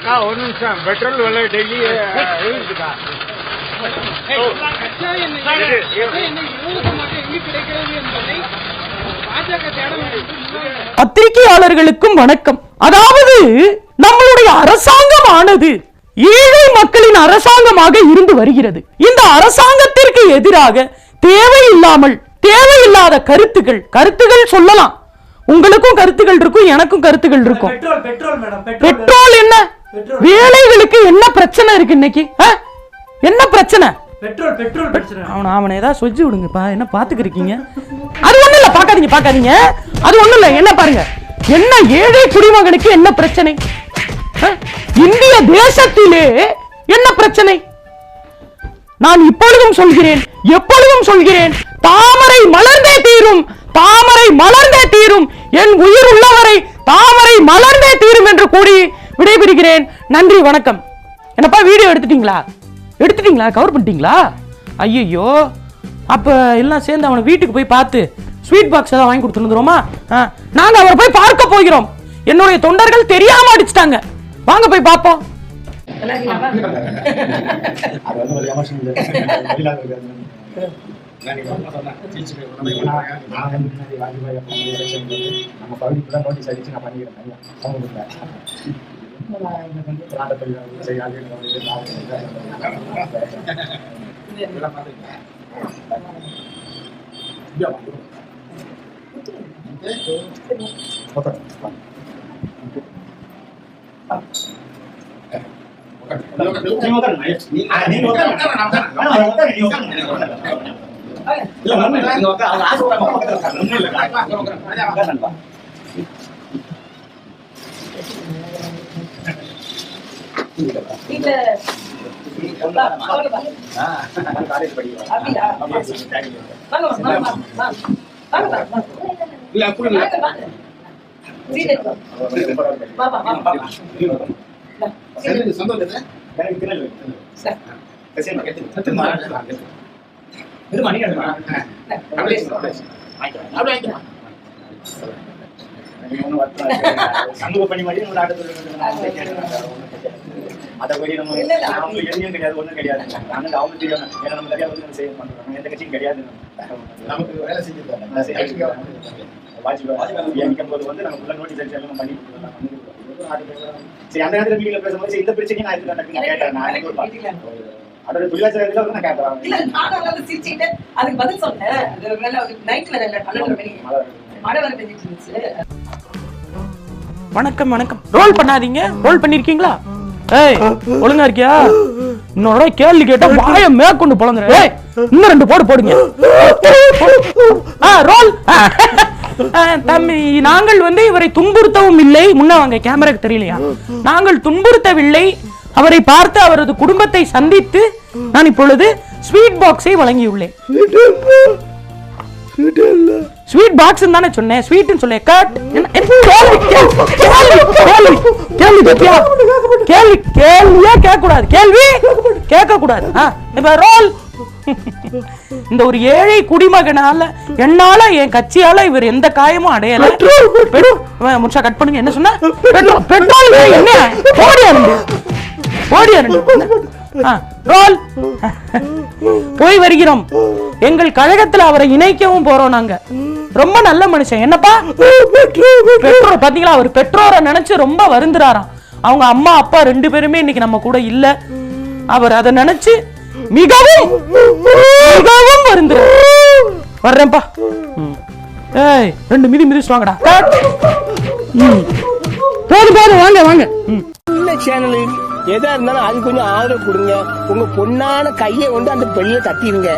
ஒரு நிமிஷம் பெட்ரோல் விலை டெய்லி இருக்குதா? பத்திரிகையாளர்களுக்கும் வணக்கம். அதாவது நம்மளுடைய அரசாங்கம் ஆனது ஏழை மக்களின் அரசாங்கமாக இருந்து வருகிறது. இந்த அரசாங்கத்திற்கு எதிராக தேவையில்லாத கருத்துகள் சொல்லலாம். உங்களுக்கும் கருத்துகள் இருக்கும், எனக்கும் கருத்துகள் இருக்கும். பெட்ரோல் என்ன? வேலைகளுக்கு என்ன பிரச்சனை இருக்கு இன்னைக்கு? என்ன பிரச்சனை? அவனை ஏதாவது சொல்லி விடுங்கப்பா. என்ன பாத்துக்கிறீங்க? அது ஒண்ணு இல்ல, பாக்காதீங்க. அது ஒண்ணு இல்ல. என்ன பாருங்க, என்ன ஏழை குடிமகனுக்கு என்ன பிரச்சனை? இந்திய தேசத்திலே என்ன பிரச்சனை? நான் இப்பொழுதும் சொல்கிறேன், எப்பொழுதும் சொல்கிறேன், தாமரை மலர்ந்தே தீரும், தாமரை மலர்ந்தே தீரும், என் உயிர் உள்ளவரை தாமரை மலர்ந்தே தீரும் என்று கூறி விடைபெறுகிறேன். நன்றி, வணக்கம். என்னப்பா வீடியோ எடுத்துட்டீங்களா? கவர் பண்ணிட்டீங்களா? ஐயோ, அப்ப எல்லாம் சேர்ந்து அவனை வீட்டுக்கு போய் பார்த்து ஸ்வீட் பாக்ஸ் ஏதாவது வாங்கி கொடுத்துருந்துருமா? நாங்க அவரை போய் பார்க்க போகிறோம். என்னுடைய தொண்டர்கள் தெரியாம அடிச்சுட்டாங்க. வாங்க போய் பார்ப்போம். சமூக பணி மாதிரி அதை போய் நம்ம எதுவும் கிடையாது, ஒன்றும் கிடையாது. நாங்கள் அவங்க தெரியும், ஏன்னா நம்ம நிறையா வந்து செய்ய பண்ணுறோம். எந்த கட்சியும் கிடையாது. நமக்கு வேலை செஞ்சு வாஜ்பாய் நிற்கும் போது வந்து நம்ம உள்ள நோட்டீஸ் அடிச்சு எல்லாம் பண்ணி கொடுத்துருவோம். சரி, அந்த நேரத்தில் மீட்டிங்ல பேசும்போது இந்த பிரச்சனையும் நான் இதுக்கு கேட்டேன். நான் அதோட தொழிலாளர் வந்து நான் கேட்டேன். அதுக்கு பதில் சொன்னேன். வணக்கம். ரோல் பண்ணாதீங்க. ரோல் பண்ணிருக்கீங்களா? ஏய், ஒழுங்கா இருக்கியா? இன்னொரு கேள்வி கேட்டா வாய மேற்கொண்டு பொழந்துரு. ஏய், இன்னும் 2 போடுங்க. ரோல். தம்பி, நாங்கள் வந்து இவரை துன்புறுத்தவும் இல்லை. முன்ன வாங்க, கேமராக்கு தெரியலையா? நாங்கள் துன்புறுத்தவில்லை. அவரை பார்த்து அவரது குடும்பத்தை சந்தித்து நான் இப்பொழுது ஸ்வீட் பாக்ஸை வழங்கியுள்ளேன். ஸ்வீட் பாக்ஸ் தானே சொன்னேன், ஸ்வீட்னு சொல்ல. கட். கேள்வியே கேட்கக்கூடாது. கேள்வி கேட்கக்கூடாது. இப்ப ரோல். இந்த ஒரு ஏழை குடிமகனால, என்னால, என் கட்சியால இவர் எந்த காயமும் அடையல. முழுசா கட் பண்ணுங்க. என்ன சொன்ன? பெட்ரோல் என்ன? ரோல். போய் வருகிறோம். எங்கள் கழகத்தில் அவரை இணைக்கவும் போறோம். நாங்க ரொம்ப நல்ல மனுஷன். என்னப்பா பெற்றோர் பாத்தீங்களா? அவர் பெற்றோரை நினைச்சு ரொம்ப வருந்துறாராம். அவங்க அம்மா அப்பா 2 பேருமே இன்னைக்கு நம்ம கூட இல்ல. அவர் அதை நினைச்சு மிகவும் வருந்துறார். வர்றேன்ப்பா. ஏய், 2 மிதிச்சு வாங்கடா. போதும், வாங்க. சேனல் எதா இருந்தாலும் அது கொஞ்சம் ஆதரவு கொடுங்க. உங்க பொண்ணான கையை கொண்டு அந்த பெண்ணில தட்டிடுங்க.